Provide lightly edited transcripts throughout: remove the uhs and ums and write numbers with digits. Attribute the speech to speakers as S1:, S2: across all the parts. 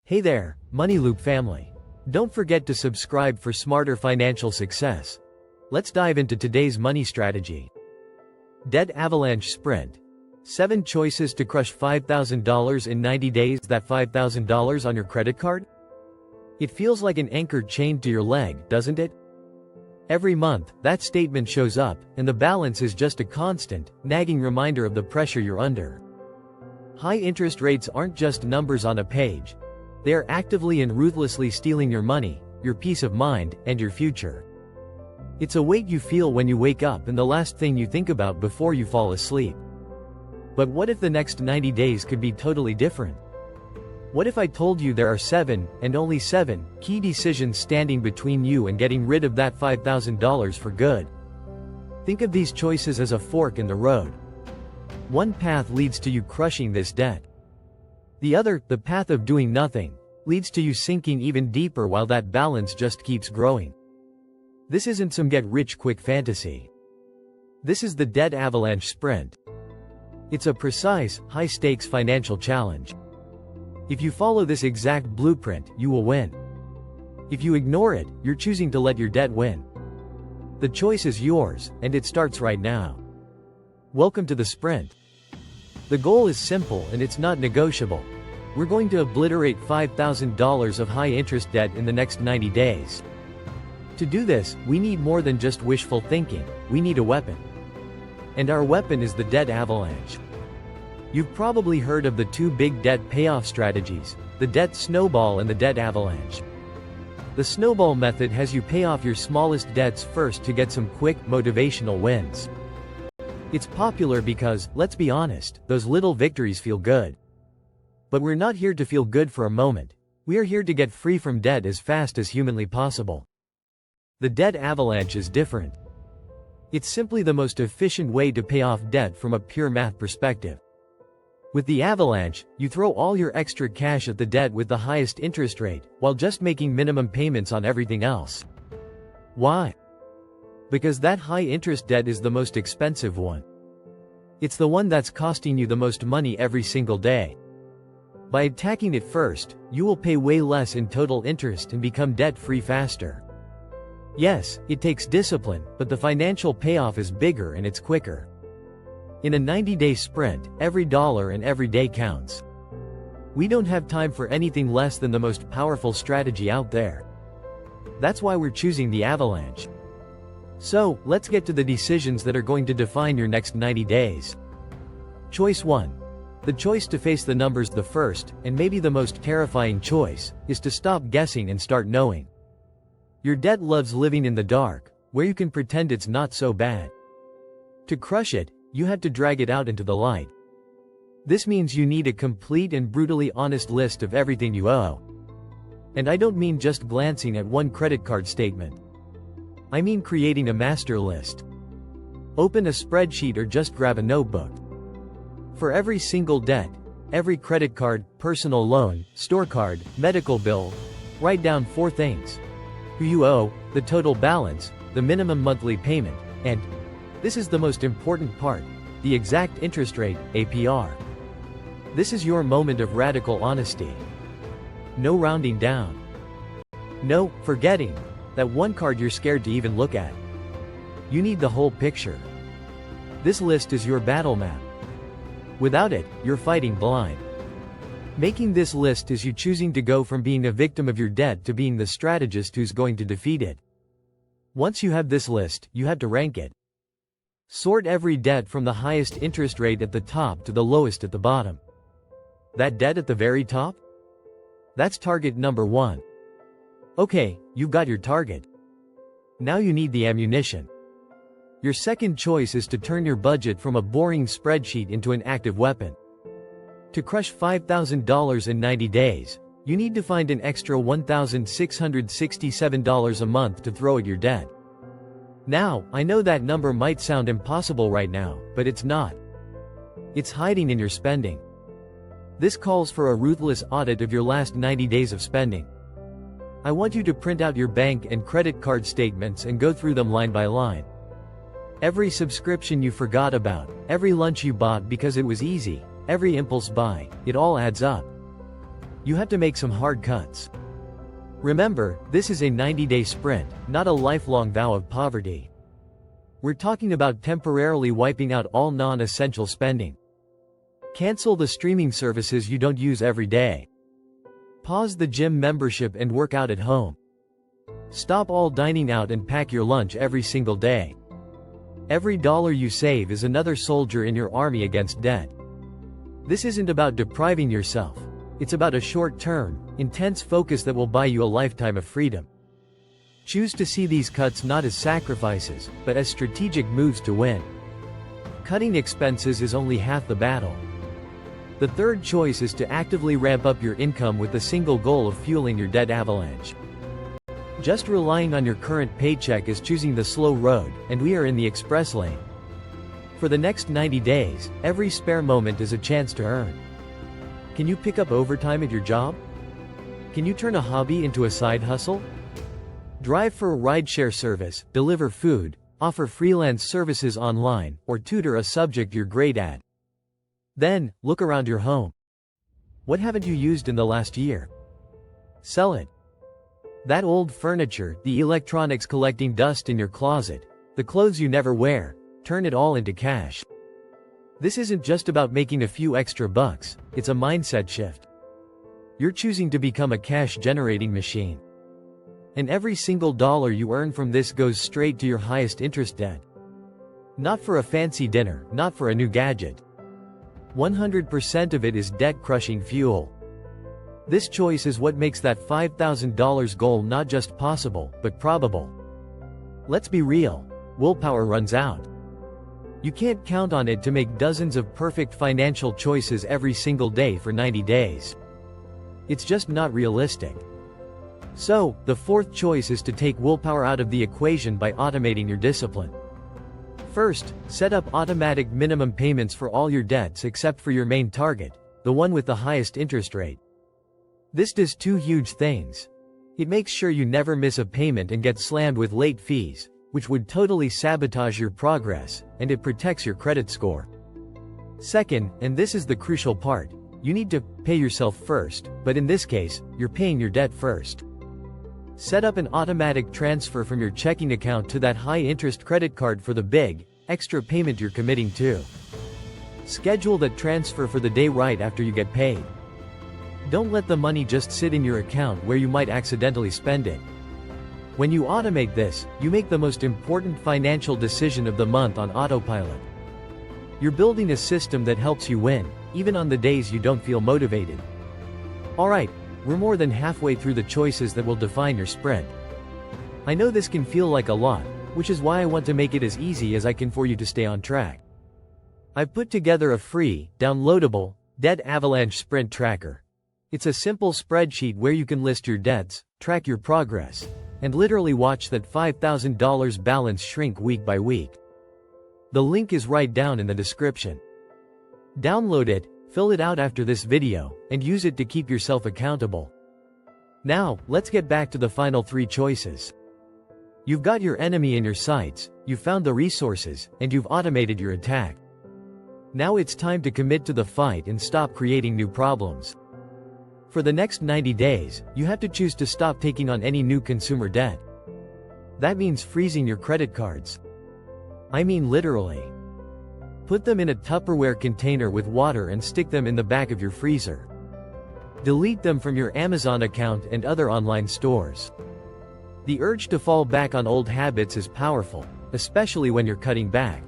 S1: Hey there, Money Loop family. Don't forget to subscribe for smarter financial success. Let's dive into today's money strategy. Debt Avalanche Sprint. 7 choices to crush $5,000 in 90 days. That $5,000 on your credit card? It feels like an anchor chained to your leg, doesn't it? Every month, that statement shows up, and the balance is just a constant, nagging reminder of the pressure you're under. High interest rates aren't just numbers on a page. They are actively and ruthlessly stealing your money, your peace of mind, and your future. It's a weight you feel when you wake up and the last thing you think about before you fall asleep. But what if the next 90 days could be totally different? What if I told you there are 7, and only 7, key decisions standing between you and getting rid of that $5,000 for good? Think of these choices as a fork in the road. One path leads to you crushing this debt. The other, the path of doing nothing, leads to you sinking even deeper while that balance just keeps growing. This isn't some get-rich-quick fantasy. This is the Debt Avalanche Sprint. It's a precise, high-stakes financial challenge. If you follow this exact blueprint, you will win. If you ignore it, you're choosing to let your debt win. The choice is yours, and it starts right now. Welcome to the sprint. The goal is simple and it's not negotiable. We're going to obliterate $5,000 of high-interest debt in the next 90 days. To do this, we need more than just wishful thinking, we need a weapon. And our weapon is the debt avalanche. You've probably heard of the 2 big debt payoff strategies, the debt snowball and the debt avalanche. The snowball method has you pay off your smallest debts first to get some quick, motivational wins. It's popular because, let's be honest, those little victories feel good. But we're not here to feel good for a moment. We are here to get free from debt as fast as humanly possible. The debt avalanche is different. It's simply the most efficient way to pay off debt from a pure math perspective. With the avalanche, you throw all your extra cash at the debt with the highest interest rate, while just making minimum payments on everything else. Why? Because that high-interest debt is the most expensive one. It's the one that's costing you the most money every single day. By attacking it first, you will pay way less in total interest and become debt-free faster. Yes, it takes discipline, but the financial payoff is bigger and it's quicker. In a 90-day sprint, every dollar and every day counts. We don't have time for anything less than the most powerful strategy out there. That's why we're choosing the avalanche. So, let's get to the decisions that are going to define your next 90 days. Choice 1. The choice to face the numbers. The first, and maybe the most terrifying choice, is to stop guessing and start knowing. Your debt loves living in the dark, where you can pretend it's not so bad. To crush it, you have to drag it out into the light. This means you need a complete and brutally honest list of everything you owe. And I don't mean just glancing at one credit card statement. I mean creating a master list. Open a spreadsheet or just grab a notebook. For every single debt, every credit card, personal loan, store card, medical bill, write down 4 things. Who you owe, the total balance, the minimum monthly payment, and, this is the most important part, the exact interest rate, APR. This is your moment of radical honesty. No rounding down. No forgetting that one card you're scared to even look at. You need the whole picture. This list is your battle map. Without it, you're fighting blind. Making this list is you choosing to go from being a victim of your debt to being the strategist who's going to defeat it. Once you have this list, you have to rank it. Sort every debt from the highest interest rate at the top to the lowest at the bottom. That debt at the very top? That's target number 1. Okay, you've got your target. Now you need the ammunition. Your second choice is to turn your budget from a boring spreadsheet into an active weapon. To crush $5,000 in 90 days, you need to find an extra $1,667 a month to throw at your debt. Now, I know that number might sound impossible right now, but it's not. It's hiding in your spending. This calls for a ruthless audit of your last 90 days of spending. I want you to print out your bank and credit card statements and go through them line by line. Every subscription you forgot about, every lunch you bought because it was easy, every impulse buy, it all adds up. You have to make some hard cuts. Remember, this is a 90-day sprint, not a lifelong vow of poverty. We're talking about temporarily wiping out all non-essential spending. Cancel the streaming services you don't use every day. Pause the gym membership and work out at home. Stop all dining out and pack your lunch every single day. Every dollar you save is another soldier in your army against debt. This isn't about depriving yourself. It's about a short-term, intense focus that will buy you a lifetime of freedom. Choose to see these cuts not as sacrifices, but as strategic moves to win. Cutting expenses is only half the battle. The third choice is to actively ramp up your income with the single goal of fueling your debt avalanche. Just relying on your current paycheck is choosing the slow road, and we are in the express lane. For the next 90 days, every spare moment is a chance to earn. Can you pick up overtime at your job? Can you turn a hobby into a side hustle? Drive for a rideshare service, deliver food, offer freelance services online, or tutor a subject you're great at. Then, look around your home. What haven't you used in the last year? Sell it. That old furniture, the electronics collecting dust in your closet, the clothes you never wear, turn it all into cash. This isn't just about making a few extra bucks, it's a mindset shift. You're choosing to become a cash-generating machine. And every single dollar you earn from this goes straight to your highest interest debt. Not for a fancy dinner, not for a new gadget. 100% of it is debt-crushing fuel. This choice is what makes that $5,000 goal not just possible, but probable. Let's be real. Willpower runs out. You can't count on it to make dozens of perfect financial choices every single day for 90 days. It's just not realistic. So, the fourth choice is to take willpower out of the equation by automating your discipline. First, set up automatic minimum payments for all your debts except for your main target, the one with the highest interest rate. This does two huge things. It makes sure you never miss a payment and get slammed with late fees, which would totally sabotage your progress, and it protects your credit score. Second, and this is the crucial part, you need to pay yourself first, but in this case, you're paying your debt first. Set up an automatic transfer from your checking account to that high-interest credit card for the big, extra payment you're committing to. Schedule that transfer for the day right after you get paid. Don't let the money just sit in your account where you might accidentally spend it. When you automate this, you make the most important financial decision of the month on autopilot. You're building a system that helps you win, even on the days you don't feel motivated. Alright, we're more than halfway through the choices that will define your sprint. I know this can feel like a lot, which is why I want to make it as easy as I can for you to stay on track. I've put together a free, downloadable, debt avalanche sprint tracker. It's a simple spreadsheet where you can list your debts, track your progress, and literally watch that $5,000 balance shrink week by week. The link is right down in the description. Download it, fill it out after this video, and use it to keep yourself accountable. Now, let's get back to the final three choices. You've got your enemy in your sights, you've found the resources, and you've automated your attack. Now it's time to commit to the fight and stop creating new problems. For the next 90 days, you have to choose to stop taking on any new consumer debt. That means freezing your credit cards. I mean literally. Put them in a Tupperware container with water and stick them in the back of your freezer. Delete them from your Amazon account and other online stores. The urge to fall back on old habits is powerful, especially when you're cutting back.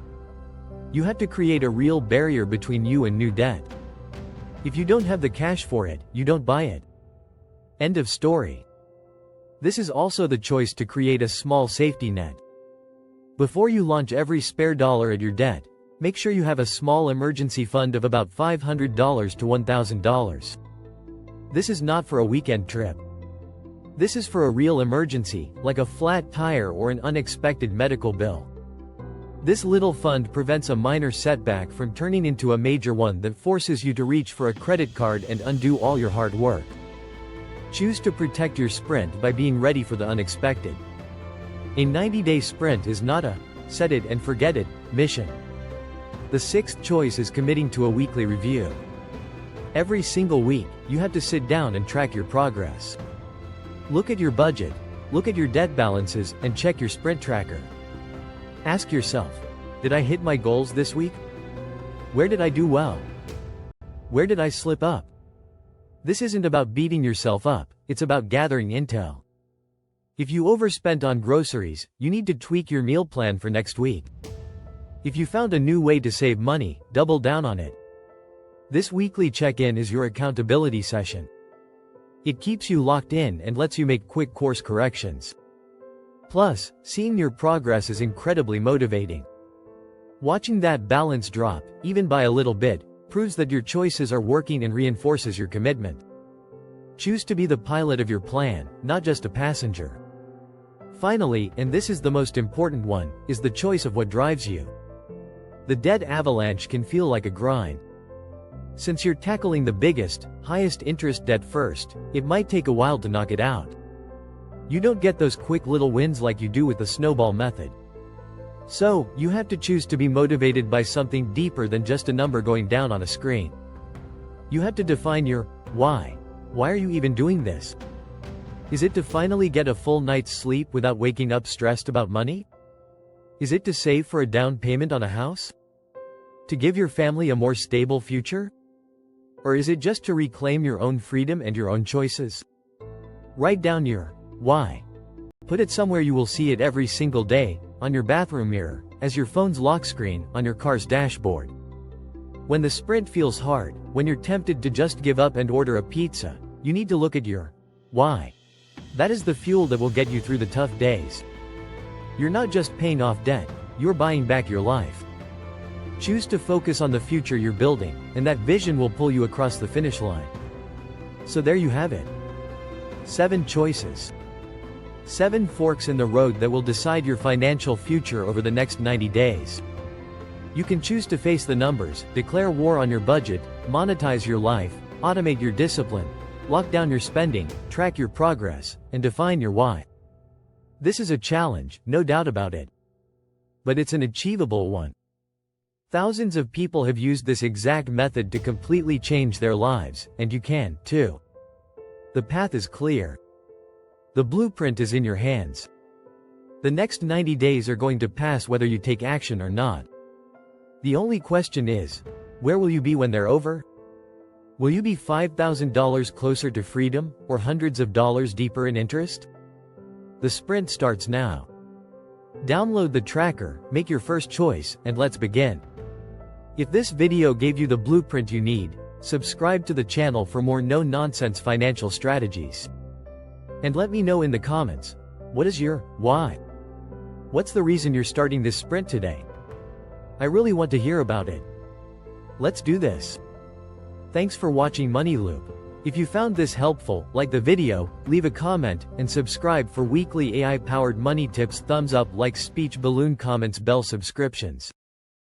S1: You have to create a real barrier between you and new debt. If you don't have the cash for it, you don't buy it. End of story. This is also the choice to create a small safety net. Before you launch every spare dollar at your debt, make sure you have a small emergency fund of about $500 to $1,000. This is not for a weekend trip. This is for a real emergency, like a flat tire or an unexpected medical bill. This little fund prevents a minor setback from turning into a major one that forces you to reach for a credit card and undo all your hard work. Choose to protect your sprint by being ready for the unexpected. A 90-day sprint is not a set it and forget it mission. The sixth choice is committing to a weekly review. Every single week, you have to sit down and track your progress. Look at your budget, look at your debt balances, and check your sprint tracker. Ask yourself, did I hit my goals this week? Where did I do well? Where did I slip up? This isn't about beating yourself up, it's about gathering intel. If you overspent on groceries, you need to tweak your meal plan for next week. If you found a new way to save money, double down on it. This weekly check-in is your accountability session. It keeps you locked in and lets you make quick course corrections. Plus, seeing your progress is incredibly motivating. Watching that balance drop, even by a little bit, proves that your choices are working and reinforces your commitment. Choose to be the pilot of your plan, not just a passenger. Finally, and this is the most important one, is the choice of what drives you. The debt avalanche can feel like a grind. Since you're tackling the biggest, highest interest debt first, it might take a while to knock it out. You don't get those quick little wins like you do with the snowball method. So, you have to choose to be motivated by something deeper than just a number going down on a screen. You have to define your why. Why are you even doing this? Is it to finally get a full night's sleep without waking up stressed about money? Is it to save for a down payment on a house? To give your family a more stable future? Or is it just to reclaim your own freedom and your own choices? Write down your why. Put it somewhere you will see it every single day, on your bathroom mirror, as your phone's lock screen, on your car's dashboard. When the sprint feels hard, when you're tempted to just give up and order a pizza, you need to look at your why. That is the fuel that will get you through the tough days. You're not just paying off debt, you're buying back your life. Choose to focus on the future you're building, and that vision will pull you across the finish line. So there you have it. 7 choices. 7 forks in the road that will decide your financial future over the next 90 days. You can choose to face the numbers, declare war on your budget, monetize your life, automate your discipline, lock down your spending, track your progress, and define your why. This is a challenge, no doubt about it. But it's an achievable one. Thousands of people have used this exact method to completely change their lives, and you can, too. The path is clear. The blueprint is in your hands. The next 90 days are going to pass whether you take action or not. The only question is, where will you be when they're over? Will you be $5,000 closer to freedom, or hundreds of dollars deeper in interest? The sprint starts now. Download the tracker, make your first choice, and let's begin. If this video gave you the blueprint you need, subscribe to the channel for more no-nonsense financial strategies. And let me know in the comments, what is your why? What's the reason you're starting this sprint today? I really want to hear about it. Let's do this. Thanks for watching Money Loop. If you found this helpful, like the video, leave a comment, and subscribe for weekly AI-powered money tips. Thumbs up, likes, speech balloon comments, bell subscriptions.